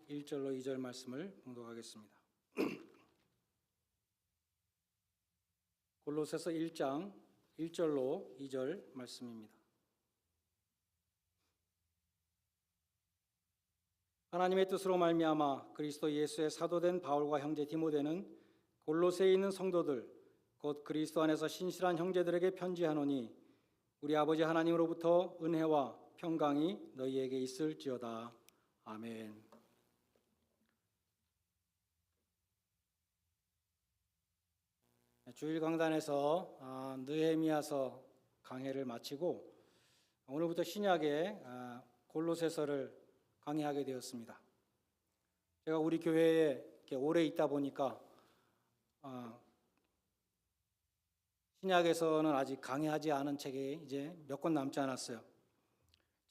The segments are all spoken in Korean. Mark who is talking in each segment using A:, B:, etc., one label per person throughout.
A: 1절로 2절 말씀을 봉독하겠습니다. 골로새서 1장 1절로 2절 말씀입니다. 하나님의 뜻으로 말미암아 그리스도 예수의 사도된 바울과 형제 디모데는 골로새에 있는 성도들 곧 그리스도 안에서 신실한 형제들에게 편지하노니 우리 아버지 하나님으로부터 은혜와 평강이 너희에게 있을지어다. 아멘. 주일 강단에서 느헤미야서 강해를 마치고 오늘부터 신약의 골로새서를 강의하게 되었습니다. 제가 우리 교회에 이렇게 오래 있다 보니까 신약에서는 아직 강의하지 않은 책이 이제 몇 권 남지 않았어요.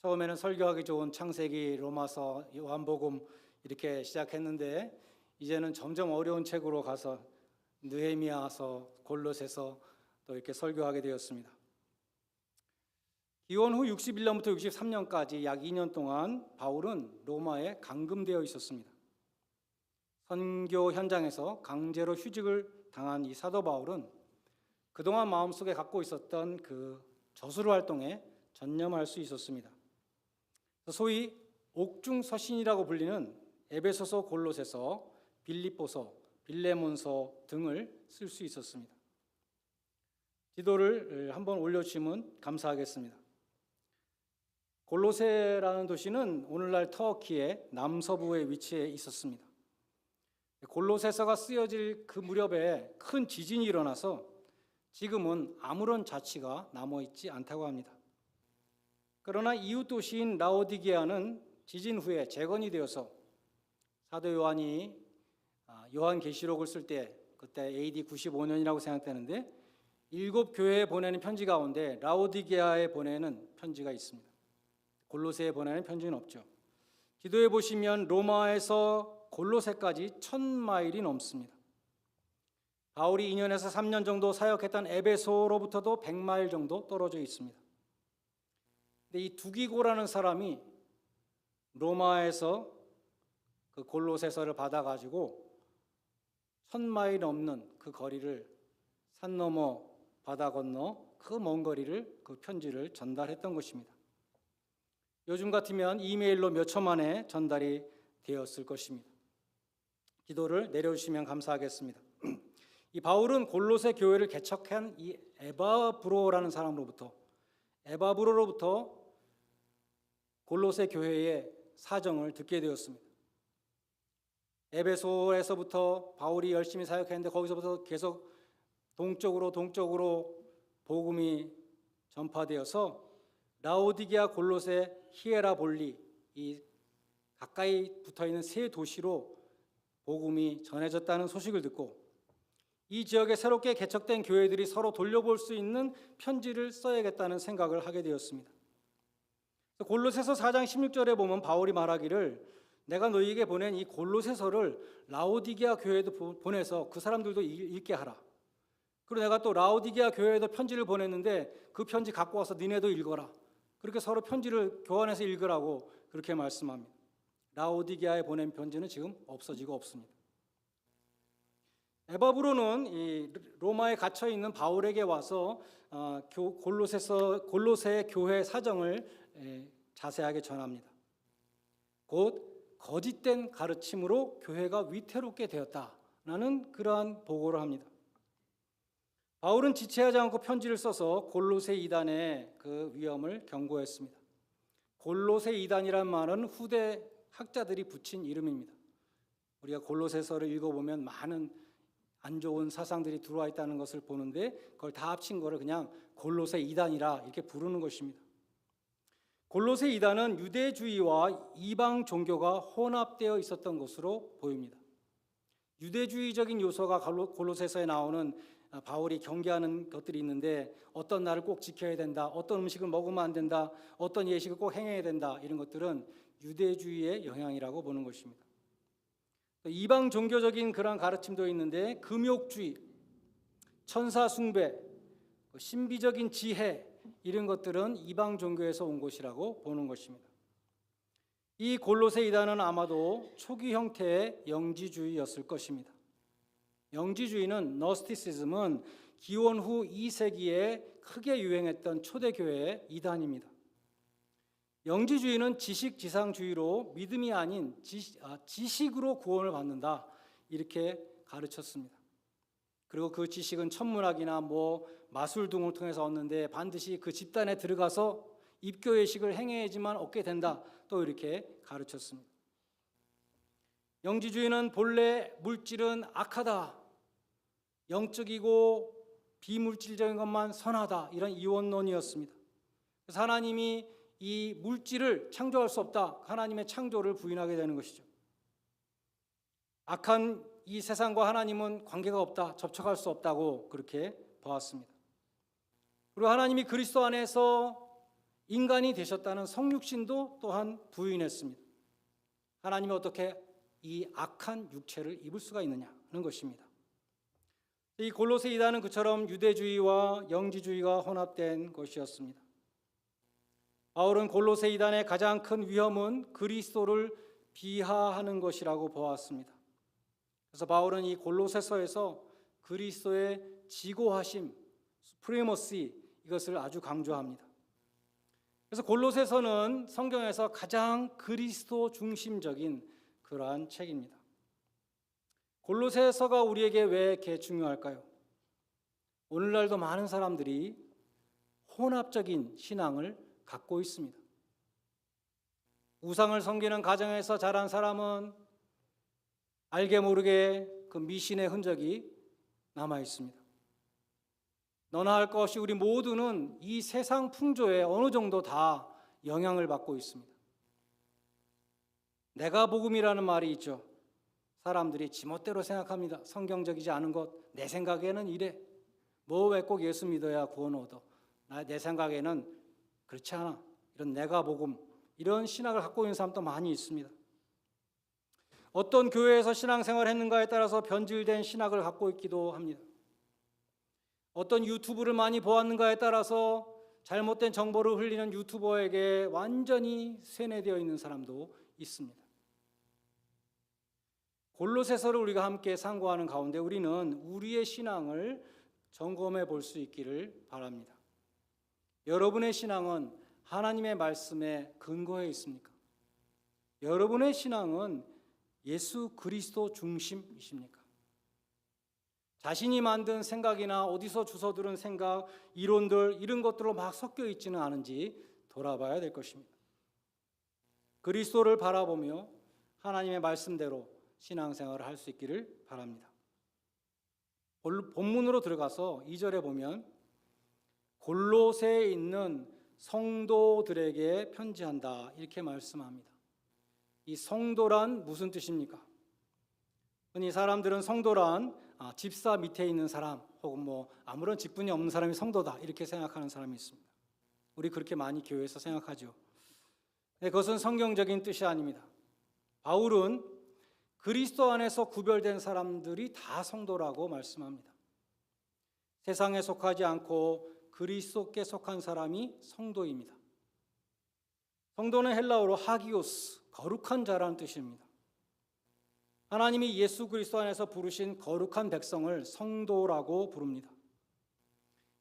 A: 처음에는 설교하기 좋은 창세기, 로마서, 요한복음 이렇게 시작했는데 이제는 점점 어려운 책으로 가서 느헤미야서, 골로새서 또 이렇게 설교하게 되었습니다. 기원 후 61년부터 63년까지 약 2년 동안 바울은 로마에 감금되어 있었습니다. 선교 현장에서 강제로 휴직을 당한 이 사도 바울은 그동안 마음속에 갖고 있었던 그 저술 활동에 전념할 수 있었습니다. 소위 옥중서신이라고 불리는 에베소서, 골로새서, 빌립보서, 빌레몬서 등을 쓸 수 있었습니다. 지도를 한번 올려주시면 감사하겠습니다. 골로새라는 도시는 오늘날 터키의 남서부에 위치해 있었습니다. 골로새서가 쓰여질 그 무렵에 큰 지진이 일어나서 지금은 아무런 자취가 남아있지 않다고 합니다. 그러나 이웃 도시인 라오디게아는 지진 후에 재건이 되어서 사도 요한이 요한계시록을 쓸 때 그때 AD 95년이라고 생각되는데 7교회에 보내는 편지 가운데 라오디게아에 보내는 편지가 있습니다. 골로새에 보내는 편지는 없죠. 지도에 보시면 로마에서 골로새까지 1000마일이 넘습니다. 바울이 2년에서 3년 정도 사역했던 에베소로부터도 100마일 정도 떨어져 있습니다. 근데 이 두기고라는 사람이 로마에서 그 골로새서를 받아가지고 1000마일 넘는 그 거리를 산 넘어 바다 건너 그 먼 거리를 그 편지를 전달했던 것입니다. 요즘 같으면 이메일로 몇 초 만에 전달이 되었을 것입니다. 기도를 내려주시면 감사하겠습니다. 이 바울은 골로새 교회를 개척한 이 에바브로라는 사람으로부터 골로새 교회의 사정을 듣게 되었습니다. 에베소에서부터 바울이 열심히 사역했는데 거기서부터 계속 동쪽으로 복음이 전파되어서 라오디게아, 골로새, 히에라볼리 이 가까이 붙어있는 세 도시로 복음이 전해졌다는 소식을 듣고 이 지역에 새롭게 개척된 교회들이 서로 돌려볼 수 있는 편지를 써야겠다는 생각을 하게 되었습니다. 골로새서 4장 16절에 보면 바울이 말하기를 내가 너희에게 보낸 이 골로새서를 라오디게아 교회에도 보내서 그 사람들도 읽게 하라. 그리고 내가 또 라오디게아 교회에도 편지를 보냈는데 그 편지 갖고 와서 니네도 읽어라. 그렇게 서로 편지를 교환해서 읽으라고 그렇게 말씀합니다. 라오디게아에 보낸 편지는 지금 없어지고 없습니다. 에바브로는 이 로마에 갇혀 있는 바울에게 와서 골로새 교회 사정을 자세하게 전합니다. 곧 거짓된 가르침으로 교회가 위태롭게 되었다라는 그러한 보고를 합니다. 바울은 지체하지 않고 편지를 써서 골로새 이단의 그 위험을 경고했습니다. 골로새 이단이란 말은 후대 학자들이 붙인 이름입니다. 우리가 골로새서를 읽어보면 많은 안 좋은 사상들이 들어와 있다는 것을 보는데 그걸 다 합친 거를 그냥 골로새 이단이라 이렇게 부르는 것입니다. 골로새 이단은 유대주의와 이방 종교가 혼합되어 있었던 것으로 보입니다. 유대주의적인 요소가 골로새서에 나오는 바울이 경계하는 것들이 있는데 어떤 날을 꼭 지켜야 된다, 어떤 음식을 먹으면 안 된다, 어떤 예식을 꼭 행해야 된다, 이런 것들은 유대주의의 영향이라고 보는 것입니다. 이방 종교적인 그런 가르침도 있는데 금욕주의, 천사 숭배, 신비적인 지혜 이런 것들은 이방 종교에서 온 것이라고 보는 것입니다. 이 골로새 이단은 아마도 초기 형태의 영지주의였을 것입니다. 영지주의는 너스티시즘은 기원 후 2세기에 크게 유행했던 초대교회의 이단입니다. 영지주의는 지식지상주의로 믿음이 아닌 지식으로 구원을 받는다 이렇게 가르쳤습니다. 그리고 그 지식은 천문학이나 마술 등을 통해서 얻는데 반드시 그 집단에 들어가서 입교 예식을 행해야지만 얻게 된다 또 이렇게 가르쳤습니다. 영지주의는 본래 물질은 악하다, 영적이고 비물질적인 것만 선하다 이런 이원론이었습니다. 그래서 하나님이 이 물질을 창조할 수 없다, 하나님의 창조를 부인하게 되는 것이죠. 악한 이 세상과 하나님은 관계가 없다, 접촉할 수 없다고 그렇게 보았습니다. 그리고 하나님이 그리스도 안에서 인간이 되셨다는 성육신도 또한 부인했습니다. 하나님이 어떻게 이 악한 육체를 입을 수가 있느냐는 것입니다. 이 골로새 이단은 그처럼 유대주의와 영지주의가 혼합된 것이었습니다. 바울은 골로새 이단의 가장 큰 위험은 그리스도를 비하하는 것이라고 보았습니다. 그래서 바울은 이 골로새서에서 그리스도의 지고하심, 수프리머시 이것을 아주 강조합니다. 그래서 골로새서는 성경에서 가장 그리스도 중심적인 그러한 책입니다. 골로새서가 우리에게 왜 이렇게 중요할까요? 오늘날도 많은 사람들이 혼합적인 신앙을 갖고 있습니다. 우상을 섬기는 가정에서 자란 사람은 알게 모르게 그 미신의 흔적이 남아 있습니다. 너나 할 것이 우리 모두는 이 세상 풍조에 어느 정도 다 영향을 받고 있습니다. 내가 복음이라는 말이 있죠. 사람들이 지멋대로 생각합니다. 성경적이지 않은 것, 내 생각에는 이래. 왜 꼭 예수 믿어야 구원 얻어? 내 생각에는 그렇지 않아. 이런 내가 복음, 이런 신학을 갖고 있는 사람도 많이 있습니다. 어떤 교회에서 신앙생활을 했는가에 따라서 변질된 신학을 갖고 있기도 합니다. 어떤 유튜브를 많이 보았는가에 따라서 잘못된 정보를 흘리는 유튜버에게 완전히 세뇌되어 있는 사람도 있습니다. 골로새서를 우리가 함께 상고하는 가운데 우리는 우리의 신앙을 점검해 볼 수 있기를 바랍니다. 여러분의 신앙은 하나님의 말씀에 근거해 있습니까? 여러분의 신앙은 예수 그리스도 중심이십니까? 자신이 만든 생각이나 어디서 주워 들은 생각, 이론들 이런 것들로 막 섞여 있지는 않은지 돌아봐야 될 것입니다. 그리스도를 바라보며 하나님의 말씀대로 신앙생활을 할 수 있기를 바랍니다. 본문으로 들어가서 2절에 보면 골로새에 있는 성도들에게 편지한다 이렇게 말씀합니다. 이 성도란 무슨 뜻입니까? 흔히 사람들은 성도란 집사 밑에 있는 사람 혹은 아무런 직분이 없는 사람이 성도다 이렇게 생각하는 사람이 있습니다. 우리 그렇게 많이 교회에서 생각하죠. 그것은 성경적인 뜻이 아닙니다. 바울은 그리스도 안에서 구별된 사람들이 다 성도라고 말씀합니다. 세상에 속하지 않고 그리스도께 속한 사람이 성도입니다. 성도는 헬라어로 하기오스, 거룩한 자라는 뜻입니다. 하나님이 예수 그리스도 안에서 부르신 거룩한 백성을 성도라고 부릅니다.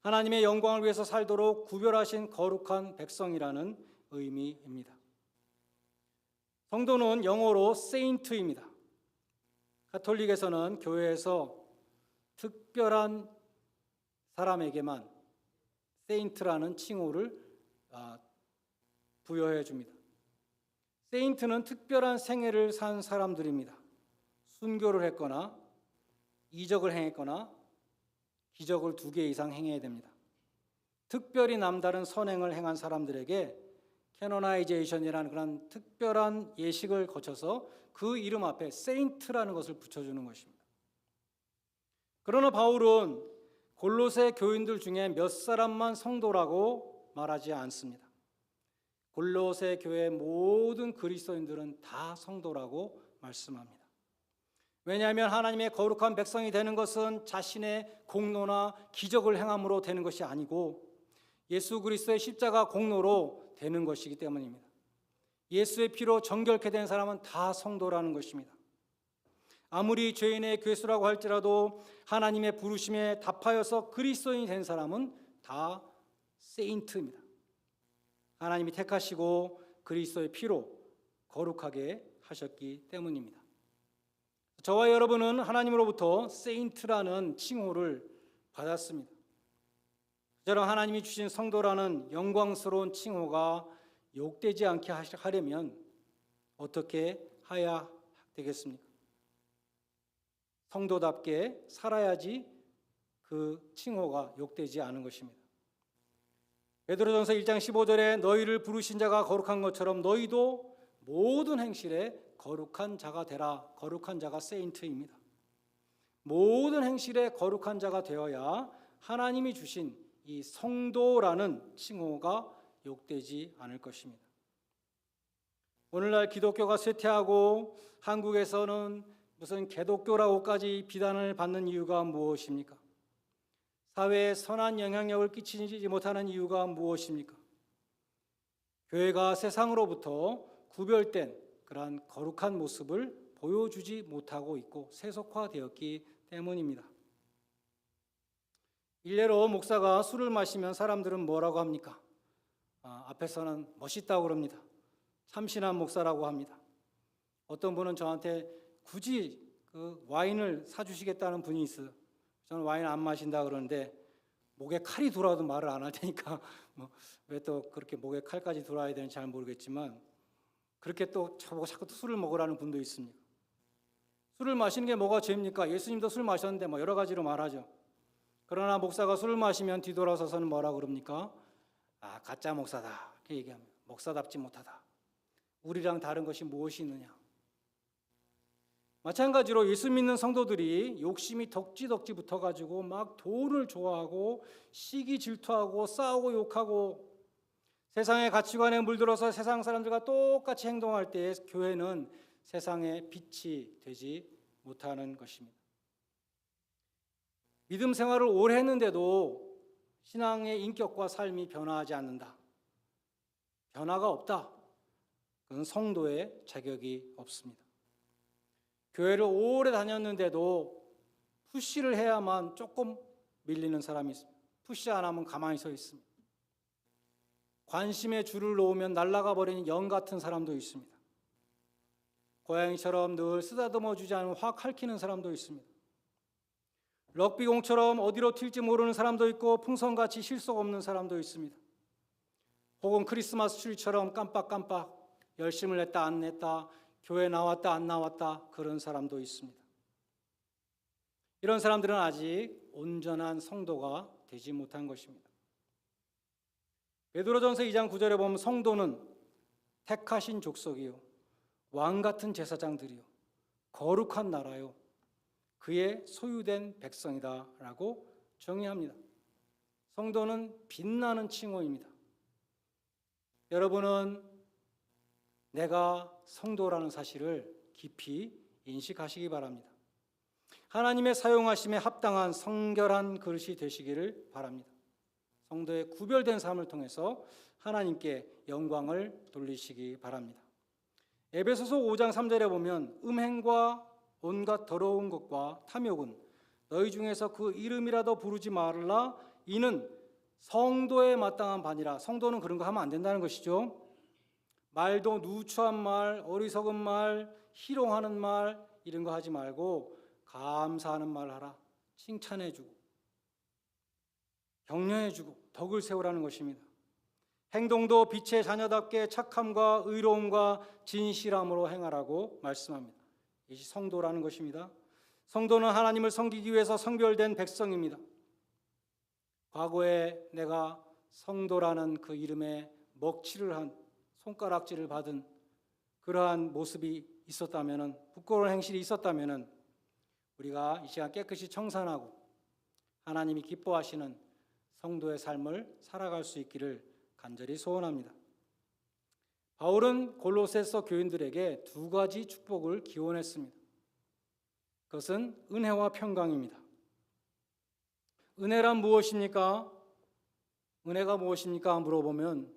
A: 하나님의 영광을 위해서 살도록 구별하신 거룩한 백성이라는 의미입니다. 성도는 영어로 세인트입니다. 가톨릭에서는 교회에서 특별한 사람에게만 세인트라는 칭호를 부여해 줍니다. 세인트는 특별한 생애를 산 사람들입니다. 순교를 했거나 이적을 행했거나 기적을 2개 이상 행해야 됩니다. 특별히 남다른 선행을 행한 사람들에게 캐노나이제이션이라는 그런 특별한 예식을 거쳐서 그 이름 앞에 세인트라는 것을 붙여주는 것입니다. 그러나 바울은 골로새 교인들 중에 몇 사람만 성도라고 말하지 않습니다. 골로새 교회 모든 그리스도인들은 다 성도라고 말씀합니다. 왜냐하면 하나님의 거룩한 백성이 되는 것은 자신의 공로나 기적을 행함으로 되는 것이 아니고 예수 그리스도의 십자가 공로로 되는 것이기 때문입니다. 예수의 피로 정결케 된 사람은 다 성도라는 것입니다. 아무리 죄인의 괴수라고 할지라도 하나님의 부르심에 답하여서 그리스도인이 된 사람은 다 세인트입니다. 하나님이 택하시고 그리스도의 피로 거룩하게 하셨기 때문입니다. 저와 여러분은 하나님으로부터 세인트라는 칭호를 받았습니다. 저런 하나님이 주신 성도라는 영광스러운 칭호가 욕되지 않게 하려면 어떻게 해야 되겠습니까? 성도답게 살아야지 그 칭호가 욕되지 않은 것입니다. 베드로전서 1장 15절에 너희를 부르신 자가 거룩한 것처럼 너희도 모든 행실에 거룩한 자가 되라. 거룩한 자가 세인트입니다. 모든 행실에 거룩한 자가 되어야 하나님이 주신 이 성도라는 칭호가 욕되지 않을 것입니다. 오늘날 기독교가 쇠퇴하고 한국에서는 무슨 개독교라고까지 비난을 받는 이유가 무엇입니까? 사회에 선한 영향력을 끼치지 못하는 이유가 무엇입니까? 교회가 세상으로부터 구별된 그러한 거룩한 모습을 보여주지 못하고 있고 세속화되었기 때문입니다. 일례로 목사가 술을 마시면 사람들은 뭐라고 합니까? 앞에서는 멋있다고 그럽니다. 참신한 목사라고 합니다. 어떤 분은 저한테 굳이 그 와인을 사주시겠다는 분이 있어요. 저는 와인 안 마신다 그러는데 목에 칼이 들어와도 말을 안 할 테니까 왜 또 그렇게 목에 칼까지 들어와야 되는지 잘 모르겠지만 그렇게 또 저보고 자꾸 술을 먹으라는 분도 있습니다. 술을 마시는 게 뭐가 죄입니까? 예수님도 술 마셨는데 여러 가지로 말하죠. 그러나 목사가 술을 마시면 뒤돌아서서는 뭐라 그럽니까? 가짜 목사다 이렇게 얘기합니다. 목사답지 못하다. 우리랑 다른 것이 무엇이 있느냐? 마찬가지로 예수 믿는 성도들이 욕심이 덕지 붙어가지고 막 돈을 좋아하고 시기 질투하고 싸우고 욕하고 세상의 가치관에 물들어서 세상 사람들과 똑같이 행동할 때 교회는 세상의 빛이 되지 못하는 것입니다. 믿음 생활을 오래 했는데도 신앙의 인격과 삶이 변화하지 않는다. 변화가 없다. 그건 성도의 자격이 없습니다. 교회를 오래 다녔는데도 푸시를 해야만 조금 밀리는 사람이 있습니다. 푸시 안 하면 가만히 서 있습니다. 관심의 줄을 놓으면 날아가 버리는 영 같은 사람도 있습니다. 고양이처럼 늘 쓰다듬어 주지 않으면 확 핥히는 사람도 있습니다. 럭비공처럼 어디로 튈지 모르는 사람도 있고 풍선같이 실속 없는 사람도 있습니다. 혹은 크리스마스 트리처럼 깜빡깜빡 열심을 냈다 안 냈다 교회 나왔다 안 나왔다 그런 사람도 있습니다. 이런 사람들은 아직 온전한 성도가 되지 못한 것입니다. 베드로전서 2장 9절에 보면 성도는 택하신 족속이요 왕 같은 제사장들이요 거룩한 나라요 그의 소유된 백성이다 라고 정의합니다. 성도는 빛나는 칭호입니다. 여러분은 내가 성도라는 사실을 깊이 인식하시기 바랍니다. 하나님의 사용하심에 합당한 성결한 그릇이 되시기를 바랍니다. 성도의 구별된 삶을 통해서 하나님께 영광을 돌리시기 바랍니다. 에베소서 5장 3절에 보면 음행과 온갖 더러운 것과 탐욕은 너희 중에서 그 이름이라도 부르지 말라 이는 성도에 마땅한 바니라. 성도는 그런 거 하면 안 된다는 것이죠. 말도 누추한 말, 어리석은 말, 희롱하는 말 이런 거 하지 말고 감사하는 말 하라. 칭찬해주고 격려해주고 덕을 세우라는 것입니다. 행동도 빛의 자녀답게 착함과 의로움과 진실함으로 행하라고 말씀합니다. 이것이 성도라는 것입니다. 성도는 하나님을 섬기기 위해서 성별된 백성입니다. 과거에 내가 성도라는 그 이름에 먹칠을 한 손가락질을 받은 그러한 모습이 있었다면 부끄러운 행실이 있었다면 우리가 이 시간 깨끗이 청산하고 하나님이 기뻐하시는 성도의 삶을 살아갈 수 있기를 간절히 소원합니다. 바울은 골로새서 교인들에게 두 가지 축복을 기원했습니다. 그것은 은혜와 평강입니다. 은혜란 무엇입니까? 은혜가 무엇입니까? 물어보면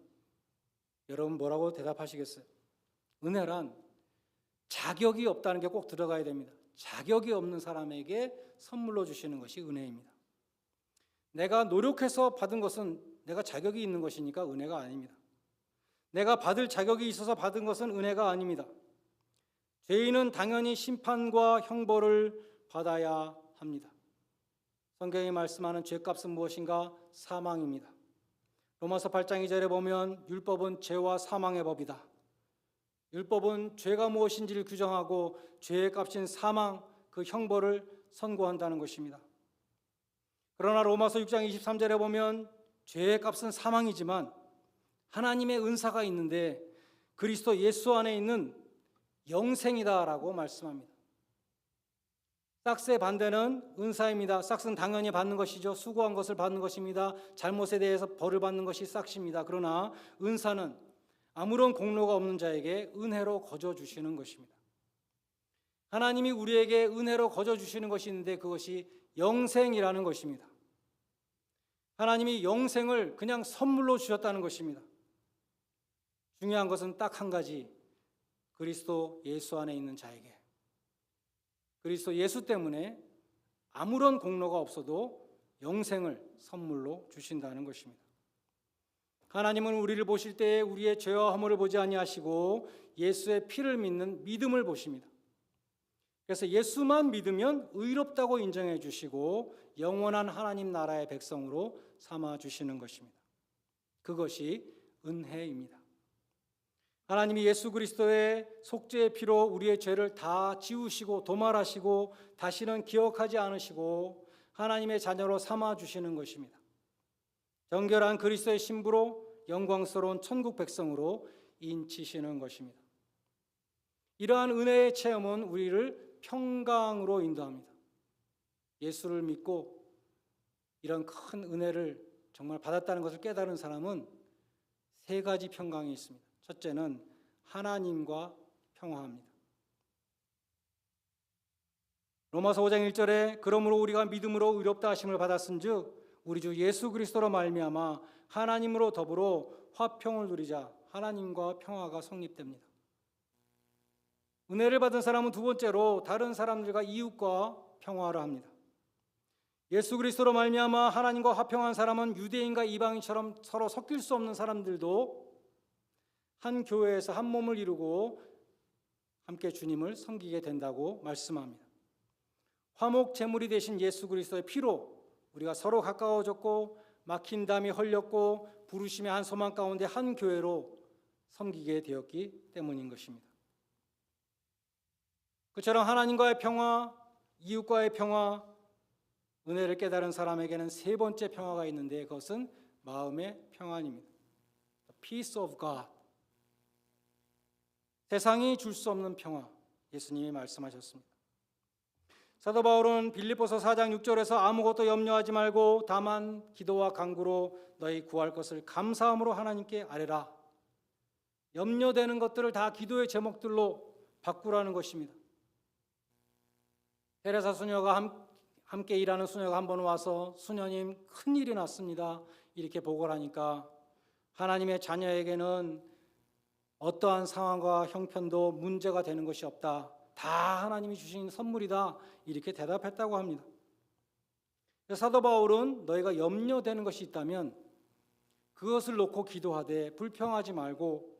A: 여러분 뭐라고 대답하시겠어요? 은혜란 자격이 없다는 게 꼭 들어가야 됩니다. 자격이 없는 사람에게 선물로 주시는 것이 은혜입니다. 내가 노력해서 받은 것은 내가 자격이 있는 것이니까 은혜가 아닙니다. 내가 받을 자격이 있어서 받은 것은 은혜가 아닙니다. 죄인은 당연히 심판과 형벌을 받아야 합니다. 성경이 말씀하는 죄값은 무엇인가? 사망입니다. 로마서 8장 2절에 보면 율법은 죄와 사망의 법이다. 율법은 죄가 무엇인지를 규정하고 죄의 값인 사망, 그 형벌을 선고한다는 것입니다. 그러나 로마서 6장 23절에 보면 죄의 값은 사망이지만 하나님의 은사가 있는데 그리스도 예수 안에 있는 영생이다라고 말씀합니다. 싹스의 반대는 은사입니다. 싹스는 당연히 받는 것이죠. 수고한 것을 받는 것입니다. 잘못에 대해서 벌을 받는 것이 싹스입니다. 그러나 은사는 아무런 공로가 없는 자에게 은혜로 거저 주시는 것입니다. 하나님이 우리에게 은혜로 거저 주시는 것이 있는데 그것이 영생이라는 것입니다. 하나님이 영생을 그냥 선물로 주셨다는 것입니다. 중요한 것은 딱 한 가지, 그리스도 예수 안에 있는 자에게, 그리스도 예수 때문에 아무런 공로가 없어도 영생을 선물로 주신다는 것입니다. 하나님은 우리를 보실 때에 우리의 죄와 허물을 보지 아니하시고 예수의 피를 믿는 믿음을 보십니다. 그래서 예수만 믿으면 의롭다고 인정해 주시고 영원한 하나님 나라의 백성으로 삼아 주시는 것입니다. 그것이 은혜입니다. 하나님이 예수 그리스도의 속죄의 피로 우리의 죄를 다 지우시고 도말하시고 다시는 기억하지 않으시고 하나님의 자녀로 삼아 주시는 것입니다. 정결한 그리스도의 신부로 영광스러운 천국 백성으로 인치시는 것입니다. 이러한 은혜의 체험은 우리를 평강으로 인도합니다. 예수를 믿고 이런 큰 은혜를 정말 받았다는 것을 깨달은 사람은 세 가지 평강이 있습니다. 첫째는 하나님과 평화합니다. 로마서 5장 1절에 그러므로 우리가 믿음으로 의롭다 하심을 받았은즉 우리 주 예수 그리스도로 말미암아 하나님으로 더불어 화평을 누리자. 하나님과 평화가 성립됩니다. 은혜를 받은 사람은 두 번째로 다른 사람들과 이웃과 평화를 합니다. 예수 그리스도로 말미암아 하나님과 화평한 사람은 유대인과 이방인처럼 서로 섞일 수 없는 사람들도 한 교회에서 한 몸을 이루고 함께 주님을 섬기게 된다고 말씀합니다. 화목 제물이 되신 예수 그리스도의 피로 우리가 서로 가까워졌고 막힌 담이 헐렸고 부르심의 한 소망 가운데 한 교회로 섬기게 되었기 때문인 것입니다. 그처럼 하나님과의 평화, 이웃과의 평화, 은혜를 깨달은 사람에게는 세 번째 평화가 있는데 그것은 마음의 평안입니다. The peace of God. 세상이 줄 수 없는 평화, 예수님이 말씀하셨습니다. 사도 바울은 빌립보서 4장 6절에서 아무것도 염려하지 말고 다만 기도와 간구로 너희 구할 것을 감사함으로 하나님께 아뢰라. 염려되는 것들을 다 기도의 제목들로 바꾸라는 것입니다. 테레사 수녀가 함께 일하는 수녀가 한 번 와서 수녀님 큰일이 났습니다. 이렇게 보고를 하니까 하나님의 자녀에게는 어떠한 상황과 형편도 문제가 되는 것이 없다. 다 하나님이 주신 선물이다. 이렇게 대답했다고 합니다. 사도 바울은 너희가 염려되는 것이 있다면 그것을 놓고 기도하되 불평하지 말고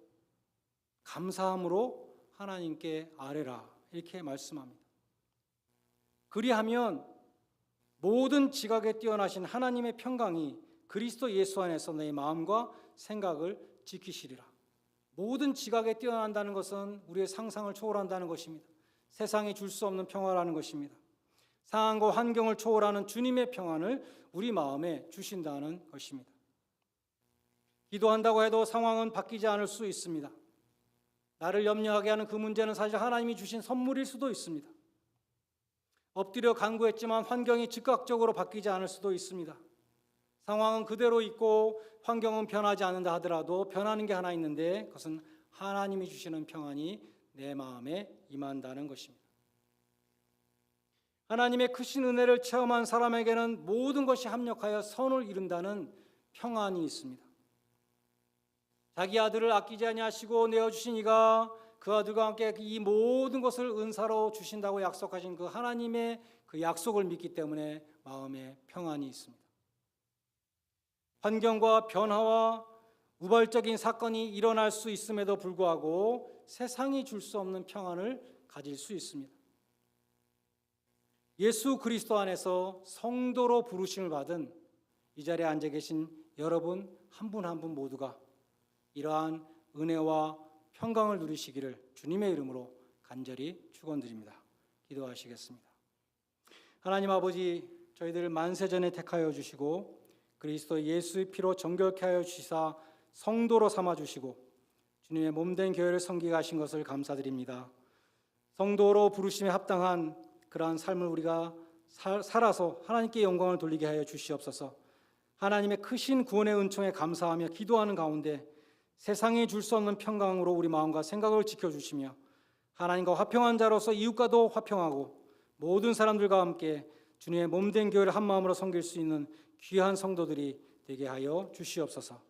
A: 감사함으로 하나님께 아뢰라. 이렇게 말씀합니다. 그리하면 모든 지각에 뛰어나신 하나님의 평강이 그리스도 예수 안에서 너희 마음과 생각을 지키시리라. 모든 지각에 뛰어난다는 것은 우리의 상상을 초월한다는 것입니다. 세상이 줄 수 없는 평화라는 것입니다. 상황과 환경을 초월하는 주님의 평안을 우리 마음에 주신다는 것입니다. 기도한다고 해도 상황은 바뀌지 않을 수 있습니다. 나를 염려하게 하는 그 문제는 사실 하나님이 주신 선물일 수도 있습니다. 엎드려 간구했지만 환경이 즉각적으로 바뀌지 않을 수도 있습니다. 상황은 그대로 있고 환경은 변하지 않는다 하더라도 변하는 게 하나 있는데 그것은 하나님이 주시는 평안이 내 마음에 임한다는 것입니다. 하나님의 크신 은혜를 체험한 사람에게는 모든 것이 합력하여 선을 이룬다는 평안이 있습니다. 자기 아들을 아끼지 아니하시고 내어주신 이가 그 아들과 함께 이 모든 것을 은사로 주신다고 약속하신 그 하나님의 그 약속을 믿기 때문에 마음에 평안이 있습니다. 환경과 변화와 우발적인 사건이 일어날 수 있음에도 불구하고 세상이 줄 수 없는 평안을 가질 수 있습니다. 예수 그리스도 안에서 성도로 부르심을 받은 이 자리에 앉아 계신 여러분 한 분 한 분 모두가 이러한 은혜와 평강을 누리시기를 주님의 이름으로 간절히 축원드립니다. 기도하시겠습니다. 하나님 아버지, 저희들을 만세전에 택하여 주시고 그리스도 예수의 피로 정결케 하여 주시사 성도로 삼아 주시고 주님의 몸된 교회를 섬기게 하신 것을 감사드립니다. 성도로 부르심에 합당한 그러한 삶을 우리가 살아서 하나님께 영광을 돌리게 하여 주시옵소서. 하나님의 크신 구원의 은총에 감사하며 기도하는 가운데 세상에 줄 수 없는 평강으로 우리 마음과 생각을 지켜주시며 하나님과 화평한 자로서 이웃과도 화평하고 모든 사람들과 함께 주님의 몸된 교회를 한 마음으로 섬길 수 있는 귀한 성도들이 되게 하여 주시옵소서.